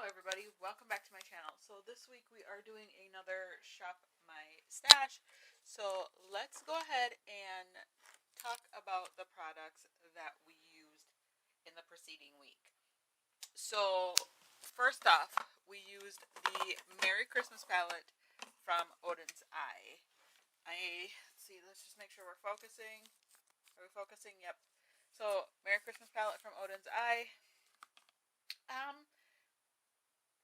everybody, welcome back to my channel. So this week we are doing another Shop My Stash. So let's go ahead and talk about the products that we used in the preceding week. So first off, we used the Merry Christmas palette from Odin's Eye. Let's see, let's just make sure we're focusing. Are we focusing? Yep. So Merry Christmas palette from Odin's Eye.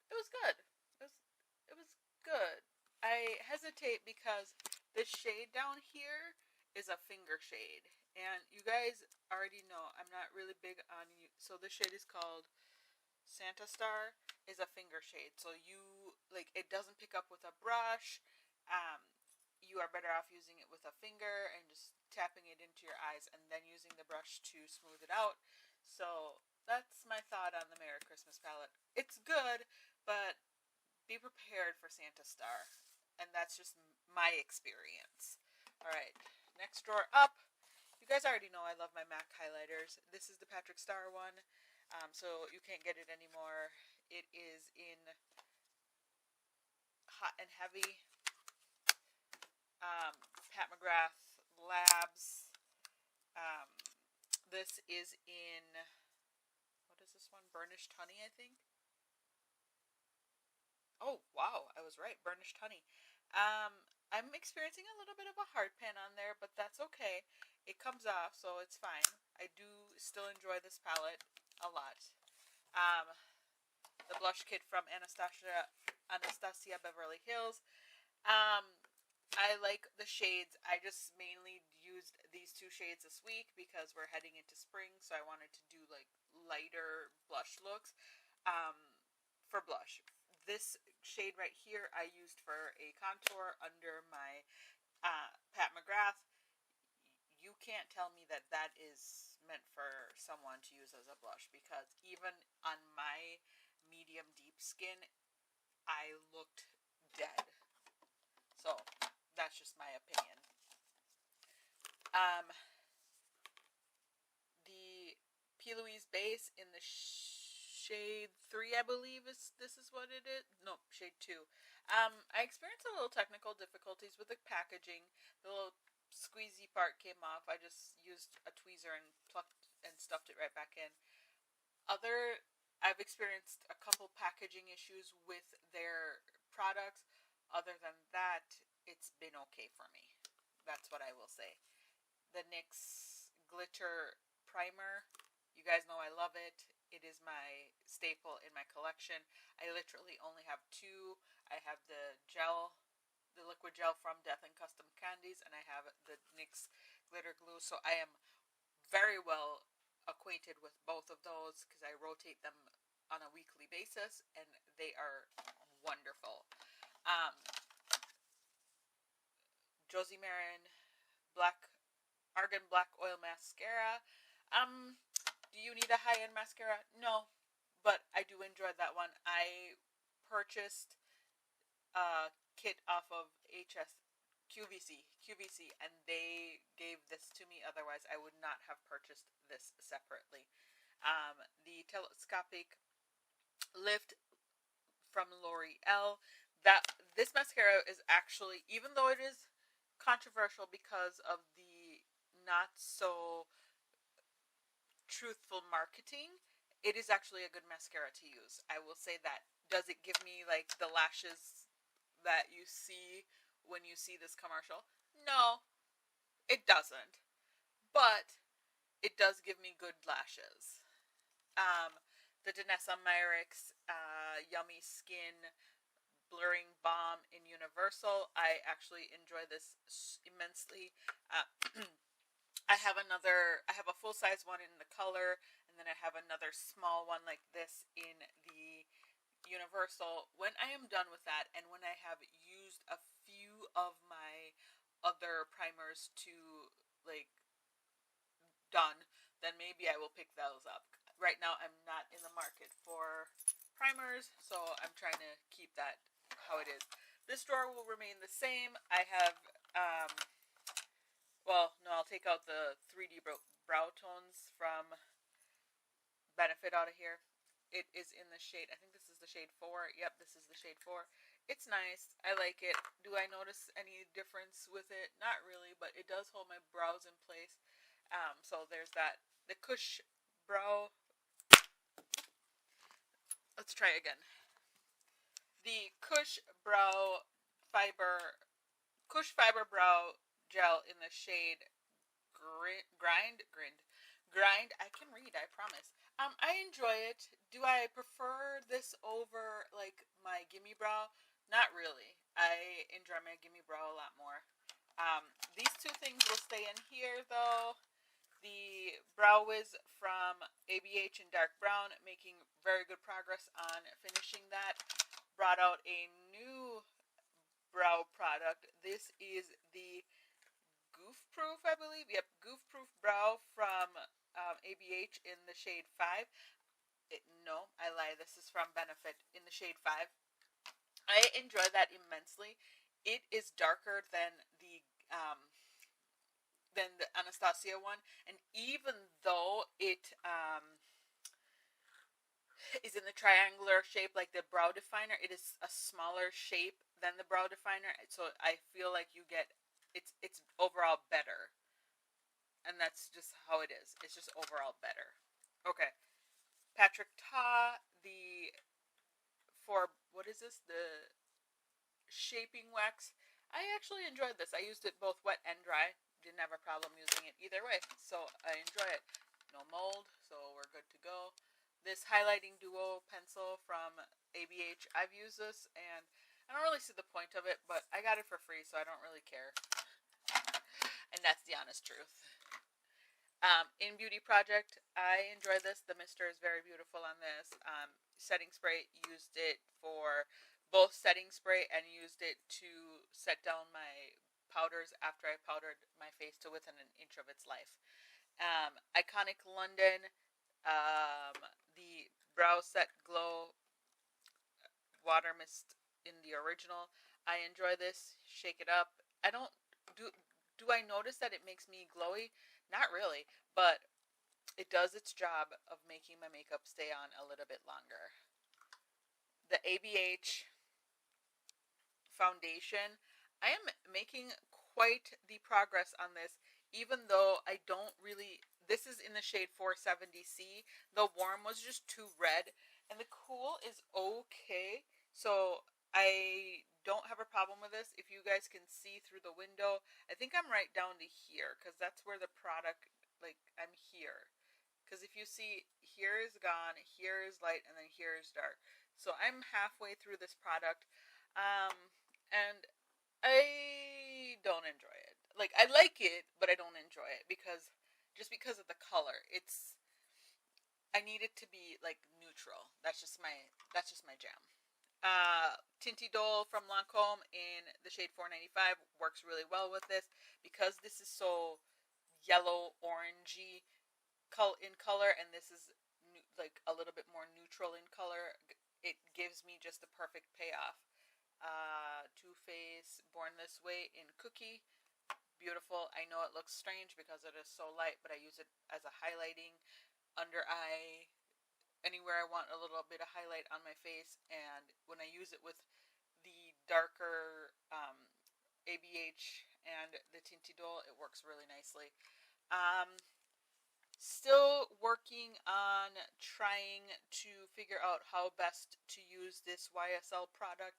It was good. It was good. I hesitate because this shade down here is a finger shade, and you guys already know I'm not really big on you. So this shade is called Santa Star. Is a finger shade, so you it doesn't pick up with a brush. You are better off using it with a finger and just tapping it into your eyes and then using the brush to smooth it out. So that's my thought on the Merry Christmas palette. It's good, but be prepared for Santa Star. And that's just my experience. Alright, next drawer up. You guys already know I love my MAC highlighters. This is the Patrick Star one, so you can't get it anymore. It is in Hot and Heavy. Pat McGrath Labs. This is in, what is this one? Burnished Honey, I think. Oh, wow, I was right. Burnished Honey. I'm experiencing a little bit of a hard pan on there, but that's okay. It comes off, so it's fine. I do still enjoy this palette a lot. The blush kit from Anastasia Beverly Hills. I like the shades. I just mainly used these two shades this week because we're heading into spring, so I wanted to do like lighter blush looks. For blush, this shade right here I used for a contour under my Pat McGrath. You can't tell me that that is meant for someone to use as a blush, because even on my medium deep skin I looked dead. So that's just my opinion. The P. Louise base in the shade 3, I believe this is what it is. No, shade 2. I experienced a little technical difficulties with the packaging. The little squeezy part came off. I just used a tweezer and plucked and stuffed it right back in. I've experienced a couple packaging issues with their products. Other than that, it's been okay for me. That's what I will say. The NYX glitter primer. You guys know I love it. It is my staple in my collection. I literally only have two. I have the liquid gel from Death and Custom Candies, and I have the NYX glitter glue. So I am very well acquainted with both of those because I rotate them on a weekly basis, and they are wonderful. Josie Maran Argan Black Oil Mascara. Do you need a high-end mascara? No, but I do enjoy that one. I purchased a kit off of QVC, and they gave this to me. Otherwise, I would not have purchased this separately. The Telescopic Lift from L'Oreal. This mascara is actually, even though it is controversial because of the not so truthful marketing, it is actually a good mascara to use. I will say that. Does it give me like the lashes that you see when you see this commercial? No, it doesn't. But it does give me good lashes. The Danessa Myricks Yummy Skin Blurring Balm in Universal. I actually enjoy this immensely. I have a full-size one in the color, and then I have another small one like this in the Universal. When I am done with that, and when I have used a few of my other primers to done, then maybe I will pick those up. Right now I'm not in the market for primers, so I'm trying to keep that how it is. This drawer will remain the same. I have I'll take out the 3D brow tones from Benefit out of here. It is in the shade, I think this is the shade 4. Yep, this is the shade 4. It's nice. I like it. Do I notice any difference with it? Not really, but it does hold my brows in place. So there's that. The Kush Brow. Let's try again. The Fiber Kush Fiber Brow Gel in the shade grind. I can read, I promise. I enjoy it. Do I prefer this over like my Gimme Brow? Not really. I enjoy my Gimme Brow a lot more. These two things will stay in here though. The Brow Wiz from ABH in dark brown, making very good progress on finishing that. Brought out a new brow product. This is the Goof Proof, I believe. Yep, Goof Proof Brow from ABH in the shade 5. No, I lie. This is from Benefit in the shade 5. I enjoy that immensely. It is darker than the Anastasia one, and even though it is in the triangular shape like the brow definer, it is a smaller shape than the brow definer, so I feel like you get it's overall better, and that's just how it is. It's just overall better. Okay, Patrick Ta, what is this? The shaping wax. I actually enjoyed this. I used it both wet and dry. Didn't have a problem using it either way, so I enjoy it. No mold, so we're good to go. This highlighting duo pencil from ABH. I've used this, and I don't really see the point of it, but I got it for free, so I don't really care. And that's the honest truth. In Beauty Project, I enjoy this. The mister is very beautiful on this. Setting spray, used it for both setting spray and used it to set down my powders after I powdered my face to within an inch of its life. Iconic London, the Brow Set Glow Water Mist in the original. I enjoy this. Shake it up. I don't do I notice that it makes me glowy? Not really, but it does its job of making my makeup stay on a little bit longer. The ABH foundation, I am making quite the progress on this, even though I don't really, this is in the shade 470C. The warm was just too red, and the cool is okay, so I don't have a problem with this. If you guys can see through the window, I think I'm right down to here, because that's where the product, like, I'm here. Because if you see, here is gone, here is light, and then here is dark. So I'm halfway through this product, and I don't enjoy it. Like, I like it, but I don't enjoy it, because of the color. I need it to be, like, neutral. That's just my jam. Tinty Dole from Lancome in the shade 495 works really well with this, because this is so yellow orangey in color, and this is like a little bit more neutral in color. It gives me just the perfect payoff. Too Faced Born This Way in Cookie, beautiful. I know it looks strange because it is so light, but I use it as a highlighting under eye, anywhere I want a little bit of highlight on my face. And when I use it with the darker ABH and the Tinty Dole, it works really nicely. Still working on trying to figure out how best to use this YSL product.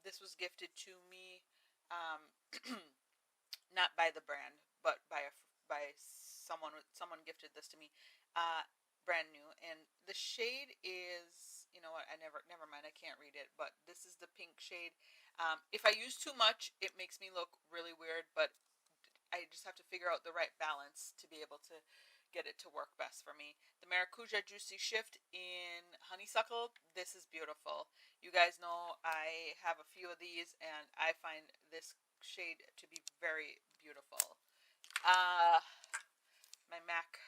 This was gifted to me, not by the brand, but by someone. Someone gifted this to me, brand new. And the shade is, you know what? Never mind. I can't read it. But this is the pink shade. If I use too much, it makes me look really weird. But I just have to figure out the right balance to be able to get it to work best for me. The Maracuja Juicy Shift in Honeysuckle. This is beautiful. You guys know I have a few of these, and I find this shade to be very beautiful. My MAC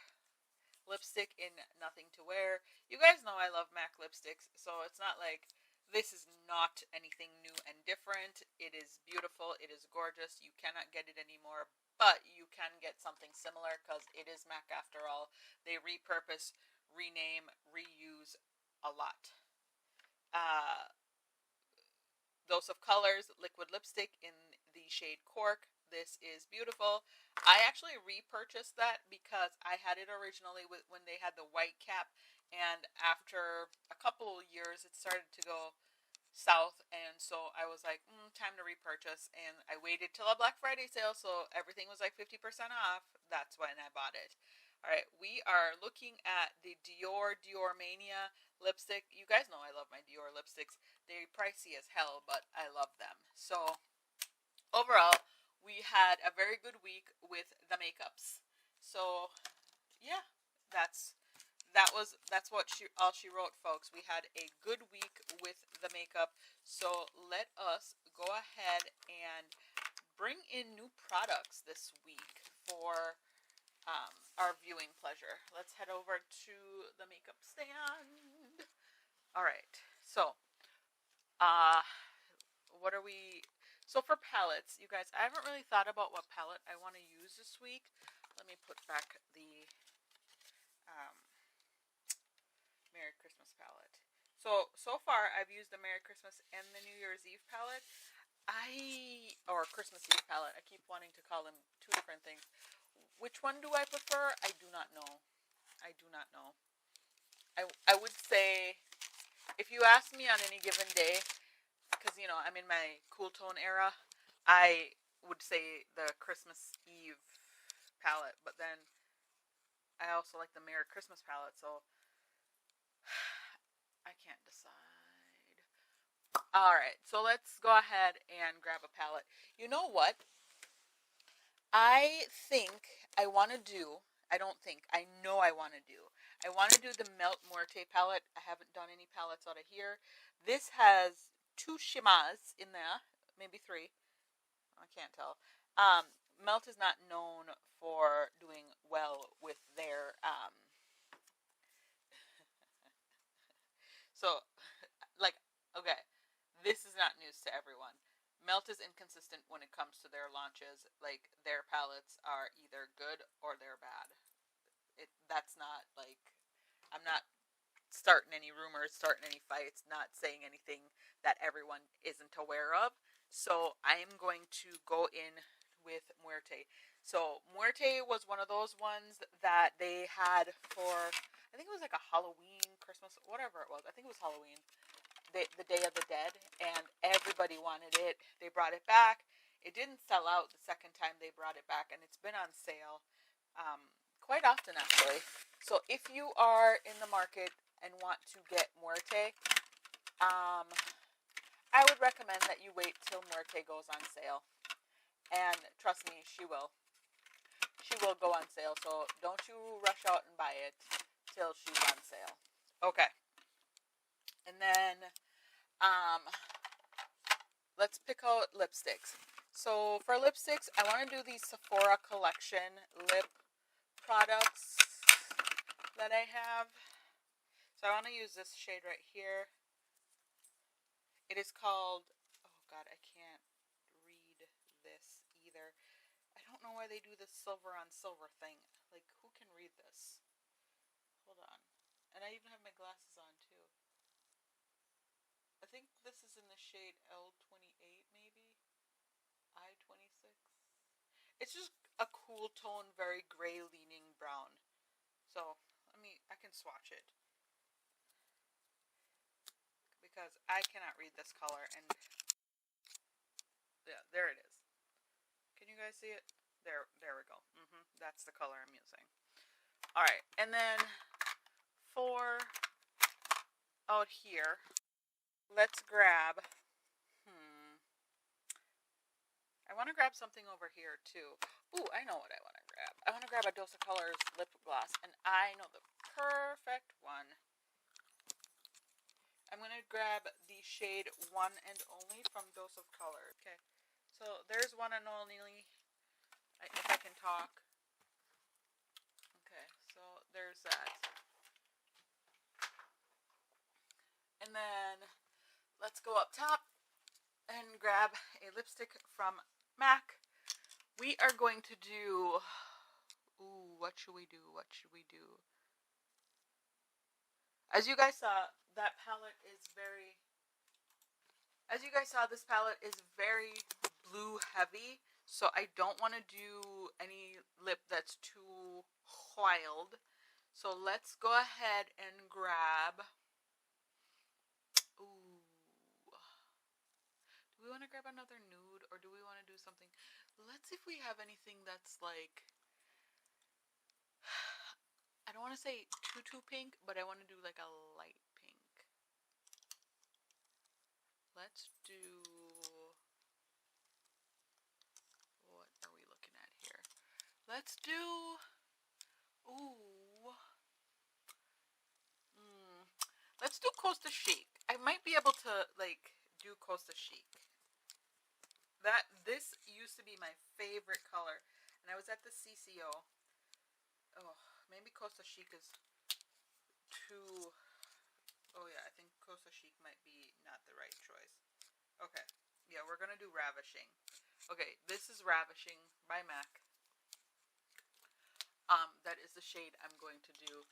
lipstick in Nothing to Wear. You guys know I love MAC lipsticks, so it's not like this is not anything new and different. It is beautiful. It is gorgeous. You cannot get it anymore, but you can get something similar because it is MAC after all. They repurpose rename, reuse a lot. Uh, Dose of Colors liquid lipstick in the shade Cork. This is beautiful. I actually repurchased that because I had it originally when they had the white cap, and after a couple years it started to go south, and so I was like, time to repurchase, and I waited till a Black Friday sale, so everything was like 50% off. That's when I bought it. All right, we are looking at the Dior Mania lipstick. You guys know I love my Dior lipsticks. They're pricey as hell, but I love them. So overall, we had a very good week with the makeups. So yeah, that's that's what all she wrote, folks. We had a good week with the makeup. So let us go ahead and bring in new products this week for our viewing pleasure. Let's head over to the makeup stand. All right. So, what are we? So for palettes, you guys, I haven't really thought about what palette I want to use this week. Let me put back the Merry Christmas palette. So far I've used the Merry Christmas and the New Year's Eve palette. Or Christmas Eve palette. I keep wanting to call them two different things. Which one do I prefer? I do not know. I do not know. I would say, if you ask me on any given day, because I'm in my cool tone era, I would say the Christmas Eve palette, but then I also like the Merry Christmas palette, so I can't decide. Alright, so let's go ahead and grab a palette. You know what? I know I want to do. I want to do the Melt Muerte palette. I haven't done any palettes out of here. This has 2 shimas in there, maybe 3. I can't tell. Melt is not known for doing well with their so, like, okay, this is not news to everyone. Melt is inconsistent when it comes to their launches. Like, their palettes are either good or they're bad. That's not, like, I'm not starting any rumors, starting any fights, not saying anything that everyone isn't aware of. So I'm going to go in with Muerte. So Muerte was one of those ones that they had for, I think it was like a Halloween, Christmas, whatever it was. I think it was Halloween, the Day of the Dead, and everybody wanted it. They brought it back. It didn't sell out the second time they brought it back, and it's been on sale quite often, actually. So if you are in the market and want to get Muerte, I would recommend that you wait till Muerte goes on sale. And trust me, she will. She will go on sale, so don't you rush out and buy it till she's on sale. Okay. And then, let's pick out lipsticks. So for lipsticks, I want to do the Sephora collection lip products that I have. So I want to use this shade right here. It is called, oh god, I can't read this either. I don't know why they do this silver on silver thing. Like, who can read this? Hold on. And I even have my glasses on too. I think this is in the shade L28 maybe? I26? It's just a cool tone, very gray leaning brown. So, I can swatch it. Because I cannot read this color, and yeah, there it is. Can you guys see it? There we go. That's the color I'm using. All right, and then for out here, let's grab. I want to grab something over here too. Ooh, I know what I want to grab. I want to grab a Dose of Colors lip gloss, and I know the perfect one. I'm going to grab the shade One and Only from Dose of Colors. Okay, so there's One and Only, if I can talk. Okay, so there's that. And then let's go up top and grab a lipstick from MAC. We are going to do, what should we do? As you guys saw, that palette is very, as you guys saw, this palette is very blue heavy. So I don't want to do any lip that's too wild. So let's go ahead and grab, ooh, do we want to grab another nude or do we want to do something? Let's see if we have anything that's like, I don't want to say too pink, but I want to do like a light pink. Let's do, what are we looking at here? Let's do, ooh, let's do Costa Chic. I might be able to like do Costa Chic. This used to be my favorite color, and I was at the CCO. Oh, maybe Costa Chic is too. Oh yeah, I think Costa Chic might be not the right choice. Okay, yeah, we're gonna do Ravishing. Okay, this is Ravishing by MAC. That is the shade I'm going to do.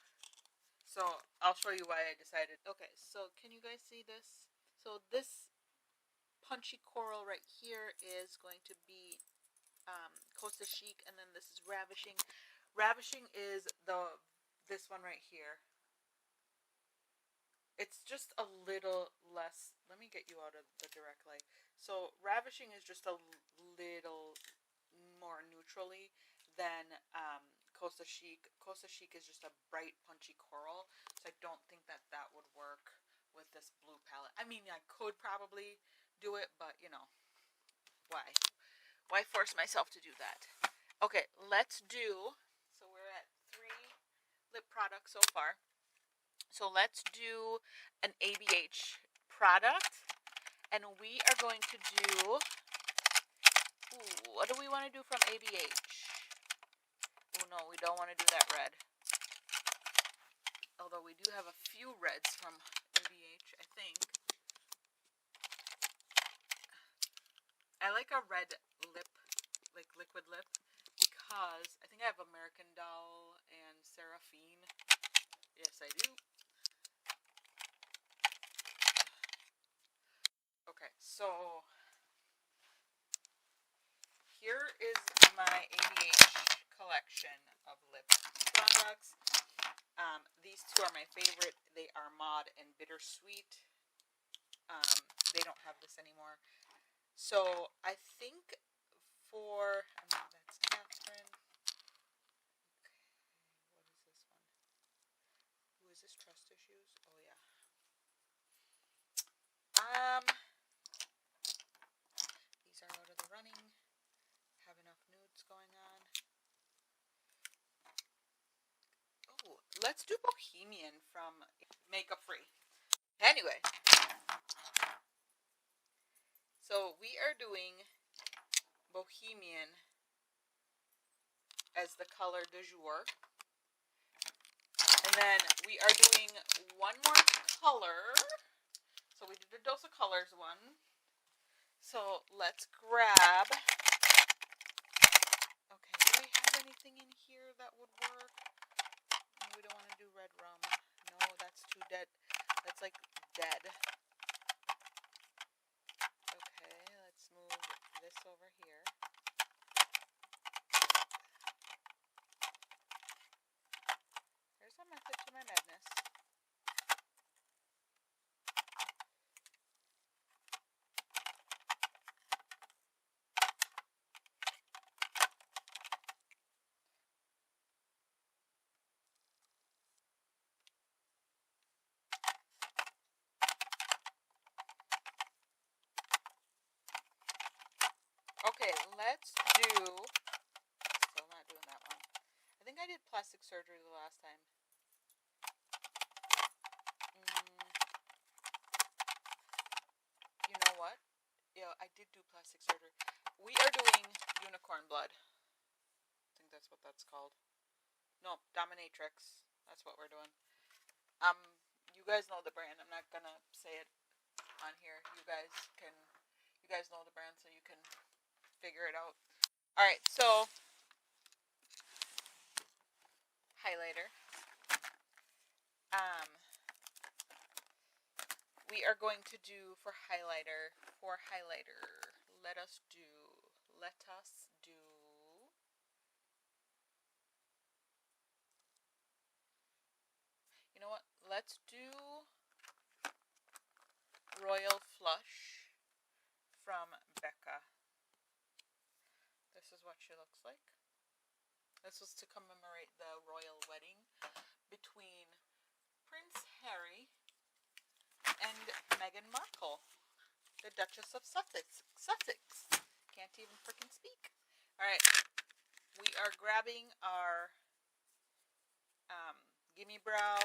So I'll show you why I decided. Okay, so can you guys see this? So this punchy coral right here is going to be Costa Chic, and then this is Ravishing. Ravishing is this one right here. It's just a little less. Let me get you out of the direct light. So Ravishing is just a little more neutrally than Costa Chic. Costa Chic is just a bright, punchy coral, so I don't think that would work with this blue palette. I mean, I could probably do it, but you know, why force myself to do that? Okay, let's do, so we're at 3 lip products so far. So let's do an ABH product, and we are going to do, what do we want to do from ABH? Oh no, we don't want to do that red. Although we do have a few reds from ABH, I think. I like a red lip, like liquid lip, because I think I have American Doll and Seraphine. Yes, I do. Okay, so here is my ABH collection of lip products. These two are my favorite. They are Maud and Bittersweet. They don't have this anymore. So I think for, that's Catherine. Okay, what is this one? Who is this? Trust Issues? Oh yeah. These are out of the running. Have enough nudes going on. Oh, let's do Bohemian from Makeup Free. Anyway, so we are doing Bohemian as the color du jour. And then we are doing one more color. So we did a Dose of Colors one. So let's grab. Okay, do we have anything in here that would work? No, we don't want to do red rum. No, that's too dead. That's like dead. Okay, let's move this over here. There's a method to my madness. Okay, let's do, still not doing that one. I think I did plastic surgery the last time. You know what? Yeah, I did do plastic surgery. We are doing Unicorn Blood. I think that's what that's called. No, Dominatrix. That's what we're doing. You guys know the brand. I'm not gonna say it on here. You guys know the brand, so you can figure it out. Alright, so highlighter. we are going to do for highlighter, let us do, you know what, let's do Royal Flush from Becca. This is what she looks like. This was to commemorate the royal wedding between Prince Harry and Meghan Markle, the Duchess of Sussex. Can't even freaking speak. Alright, we are grabbing our Gimme Brow,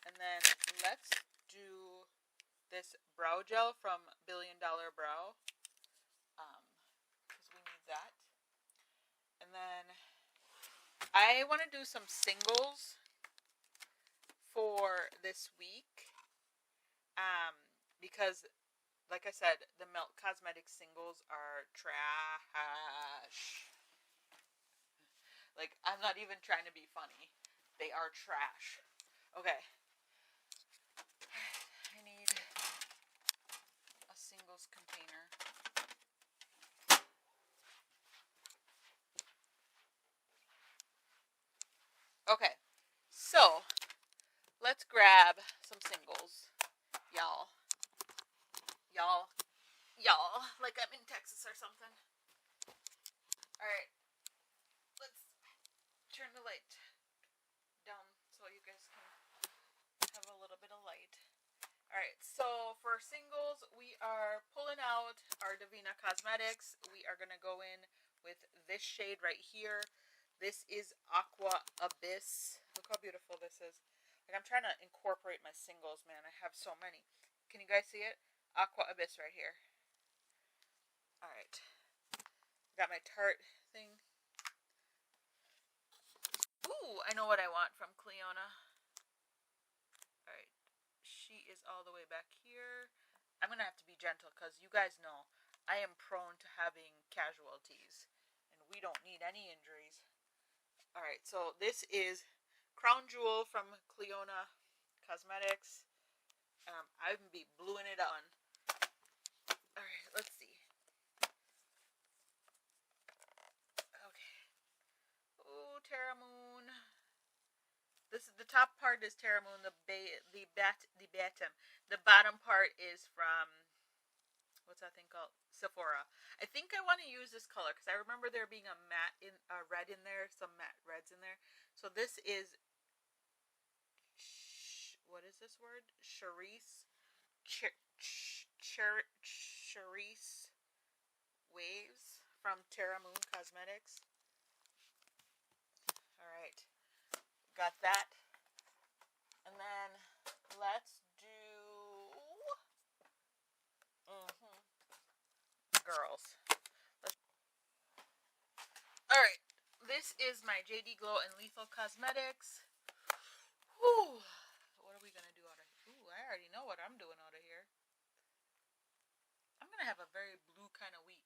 and then let's do this brow gel from Billion Dollar Brow, because we need that. And then I want to do some singles for this week, because like I said, the Melt Cosmetics singles are trash. Like, I'm not even trying to be funny. They are trash. Okay. I need a singles container. Okay. So, let's grab some singles. Y'all. Like I'm in Texas or something. Alright. Let's turn the light down so you guys can have a little bit of light. Alright, so for singles, we are pulling out our Divina Cosmetics. We are going to go in with this shade right here. This is Aqua Abyss. Look how beautiful this is. Like, I'm trying to incorporate my singles, man. I have so many. Can you guys see it? Aqua Abyss right here. Alright. Got my Tarte thing. Ooh, I know what I want from Cleona. Alright. She is all the way back here. I'm going to have to be gentle because you guys know I am prone to having casualties. And we don't need any injuries. Alright, so this is Crown Jewel from Cleona Cosmetics. I'm going to be bluing it on. Alright, let's see. Okay. Ooh, Terra Moon. This is the top part is Terra Moon. The bottom part is from, what's that thing called? Sephora. I think I want to use this color because I remember there being a matte red in there, some matte reds in there. So this is, what is this word? Charisse Waves from Terra Moon Cosmetics. Alright, got that. And then let's do girls. Alright, this is my JD Glow and Lethal Cosmetics. Whew. What are we going to do out of here? Ooh, I already know what I'm doing out of here. I'm going to have a very blue kind of week.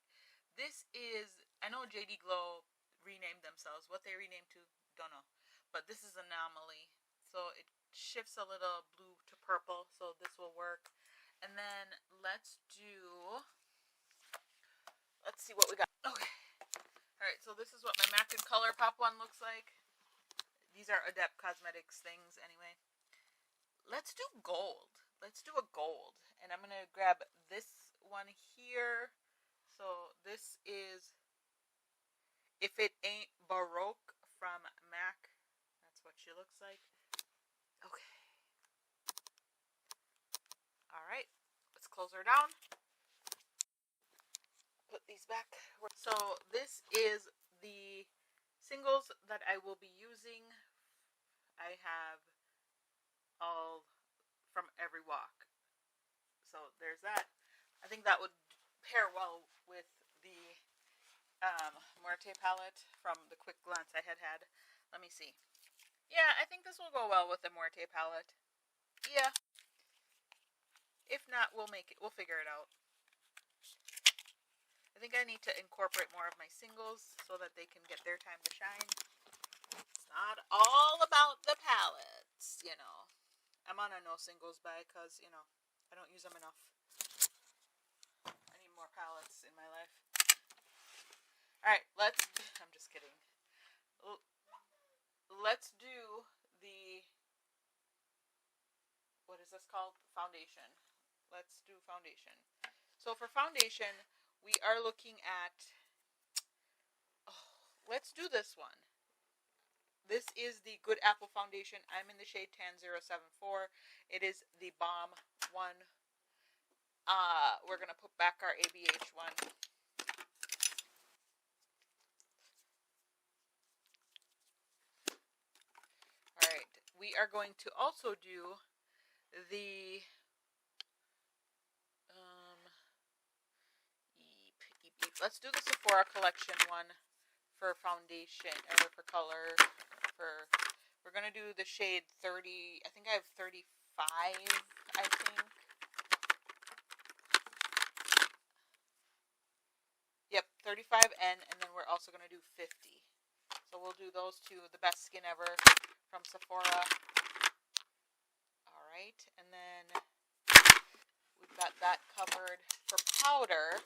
This is, I know JD Glow renamed themselves. What they renamed to, don't know. But this is Anomaly. So it shifts a little blue to purple. So this will work. And then let's see what we got. Okay. Alright, so this is what my MAC and Color Pop one looks like. These are Adept Cosmetics things anyway. Let's do gold. Let's do a gold. And I'm going to grab this one here. So this is If It Ain't Baroque from MAC. That's what she looks like. Okay. Alright. Let's close her down. Put these back. So this is the singles that I will be using. I have all from every walk. So there's that. I think that would pair well with the Muerte palette from the quick glance I had. Let me see. Yeah, I think this will go well with the Muerte palette. Yeah. If not, we'll make it. We'll figure it out. I think I need to incorporate more of my singles so that they can get their time to shine. It's not all about the palettes, you know. I'm on a no singles buy because, you know, I don't use them enough. I need more palettes in my life. Alright, I'm just kidding. Let's do the, what is this called? Foundation. Let's do foundation. So for foundation, we are looking at, let's do this one. This is the Good Apple Foundation. I'm in the shade Tan 074. It is the Balm one. We're going to put back our ABH one. Alright, we are going to also do the let's do the Sephora collection one for foundation, or for color. We're going to do the shade 30, I think I have 35, I think. Yep, 35N, and then we're also going to do 50. So we'll do those two, the best skin ever from Sephora. Alright, and then we've got that covered. For powder,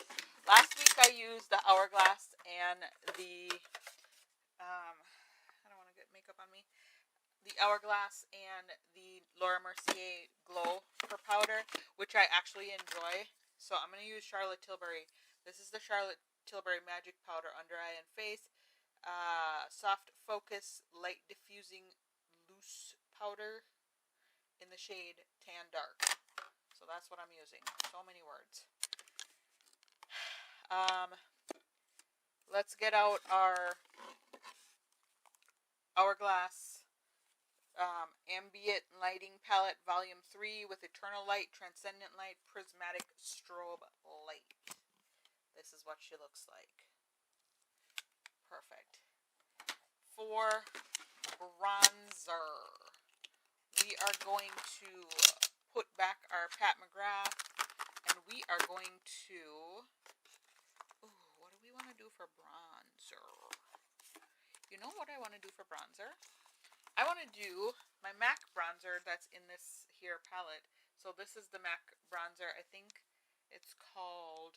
last week I used the Hourglass and the, I don't want to get makeup on me, the Hourglass and the Laura Mercier Glow for powder, which I actually enjoy. So I'm going to use Charlotte Tilbury. This is the Charlotte Tilbury Magic Powder Under Eye and Face. Soft Focus Light Diffusing Loose Powder in the shade Tan Dark. So that's what I'm using. So many words. Let's get out our Hourglass Ambient Lighting Palette Volume 3 with Eternal Light, Transcendent Light, Prismatic Strobe Light. This is what she looks like. Perfect. For bronzer, we are going to put back our Pat McGrath, and we are going to, what do we want to do for bronzer? You know what I want to do for bronzer? I want to do my MAC bronzer that's in this here palette. So this is the MAC bronzer. I think it's called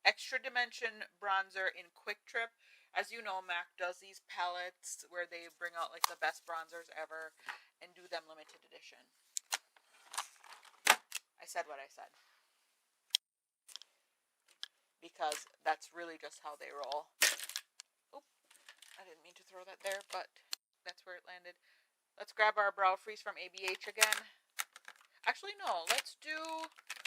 Extra Dimension Bronzer in Quick Trip. As you know, MAC does these palettes where they bring out like the best bronzers ever and do them limited edition. I said what I said, because that's really just how they roll. Oop, I didn't mean to throw that there, but that's where it landed. Let's grab our Brow Freeze from ABH again. Actually, no, let's do,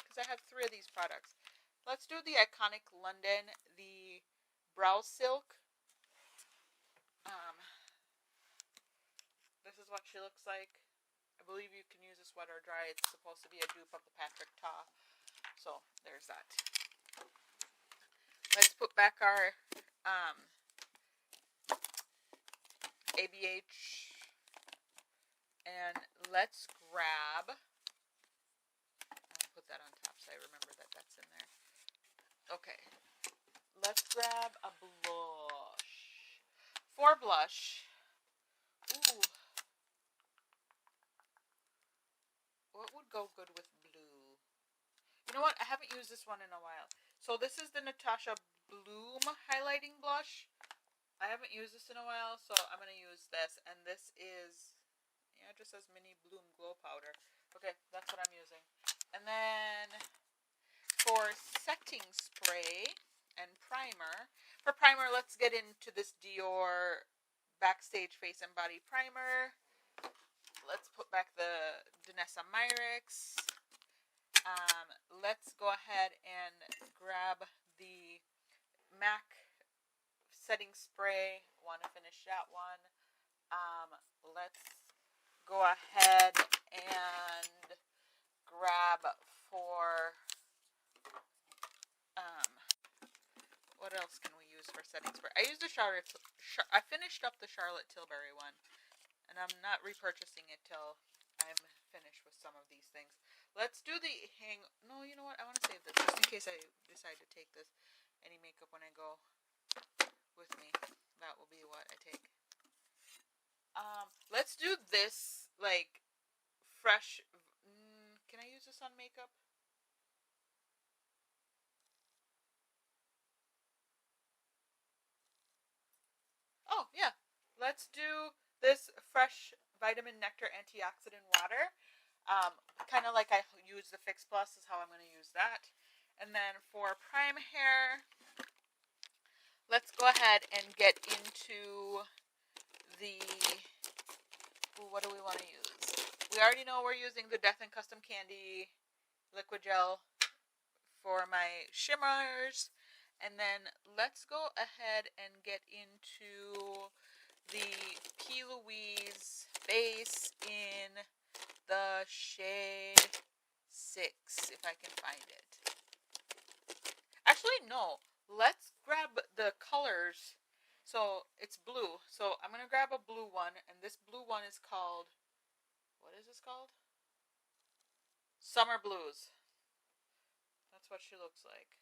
because I have 3 of these products. Let's do the Iconic London, the Brow Silk. This is what she looks like. I believe you can use this wet or dry. It's supposed to be a dupe of the Patrick Ta. So, there's that. Let's put back our ABH, and let's grab, I'll put that on top so I remember that that's in there. Okay, let's grab a blush. For blush, what would go good with blue? You know what? I haven't used this one in a while. So this is the Natasha Bloom highlighting blush. I haven't used this in a while, so I'm going to use this. And this is, yeah, it just says Mini Bloom Glow Powder. Okay, that's what I'm using. And then for setting spray and primer. For primer, let's get into this Dior Backstage Face and Body Primer. Let's put back the Danessa Myricks. Let's go ahead and grab the MAC setting spray. Want to finish that one. Let's go ahead and grab for, what else can we use for setting spray? I used the I finished up the Charlotte Tilbury one, and I'm not repurchasing it till I'm finished with some of these things. Let's do the no, you know what? I want to save this just in case I decide to take this any makeup when I go with me. That will be what I take. Let's do this like fresh. this on makeup? Oh, yeah. Let's do this fresh vitamin nectar antioxidant water. Kind of like I use the Fix Plus is how I'm going to use that. And then for prime hair, let's go ahead and get into the, what do we want to use? We already know we're using the Death and Custom Candy liquid gel for my shimmers. And then let's go ahead and get into the P. Louise base in the shade 6, if I can find it. Actually, no. Let's grab the colors. So it's blue. So I'm going to grab a blue one. And this blue one is called, what is this called? Summer Blues. That's what she looks like.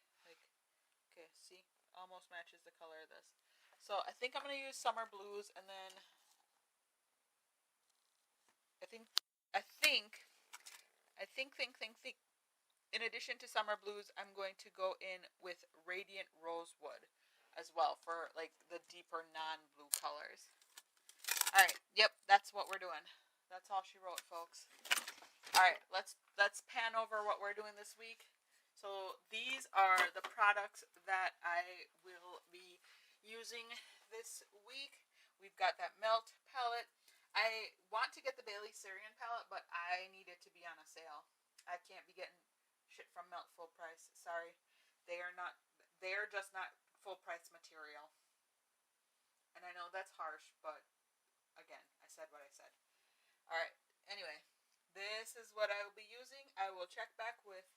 Okay, see? Almost matches the color of this. So I think I'm going to use Summer Blues, and then I think. In addition to Summer Blues, I'm going to go in with Radiant Rosewood as well for like the deeper non-blue colors. All right, yep, that's what we're doing. That's all she wrote, folks. All right, let's pan over what we're doing this week. So these are the products that I will be using this week. We've got that Melt palette. I want to get the Bailey Syrian palette, but I need it to be on a sale. I can't be getting shit from Melt full price. Sorry. They are just not full price material. And I know that's harsh, but again, I said what I said. All right. Anyway, this is what I will be using. I will check back with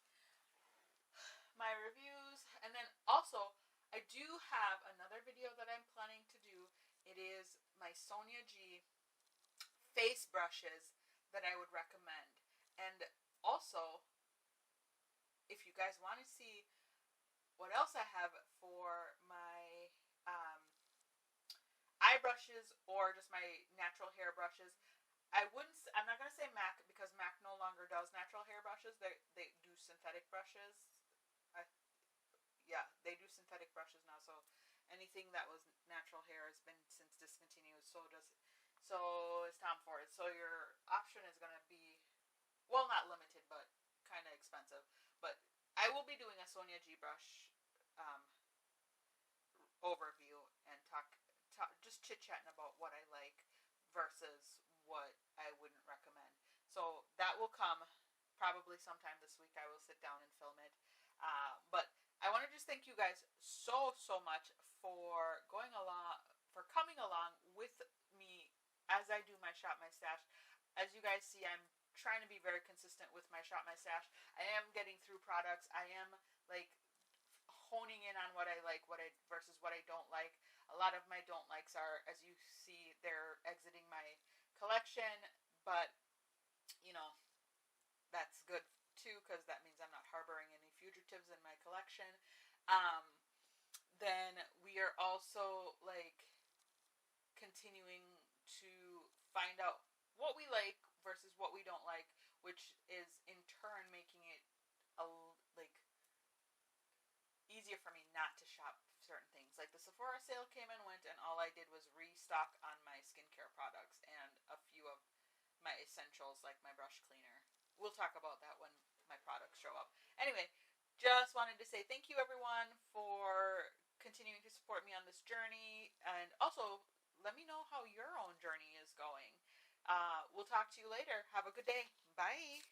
my reviews. And then also, I do have another video that I'm planning to do. It is my Sonia G face brushes that I would recommend. And also, if you guys want to see what else I have for my eye brushes or just my natural hair brushes, I'm not going to say MAC because MAC no longer does natural hair brushes. They do synthetic brushes. Yeah, they do synthetic brushes now. So anything that was natural hair has been since discontinued. So is Tom Ford. So your option is going to be, well, not limited, but kind of expensive. But I will be doing a Sonia G brush overview and just chit-chatting about what I like versus what I wouldn't recommend. So that will come probably sometime this week. I will sit down and film it. But I want to just thank you guys so much for coming along with me as I do my Shop My Stash. As you guys see, I'm trying to be very consistent with my Shop My Stash. I am getting through products. I am like honing in on what I like, versus what I don't like. A lot of my don't likes are, as you see, they're exiting my collection, but you know, that's good too because that means I'm not harboring any fugitives in my collection. Then we are also like continuing to find out what we like versus what we don't like, which is in turn making it like easier for me not to shop certain things. Like the Sephora sale came and went, and all I did was restock on my skincare products and a few of my essentials like my brush cleaner. We'll talk about that when my products show up. Anyway, just wanted to say thank you everyone for continuing to support me on this journey, and also let me know how your own journey is going. We'll talk to you later. Have a good day. Bye.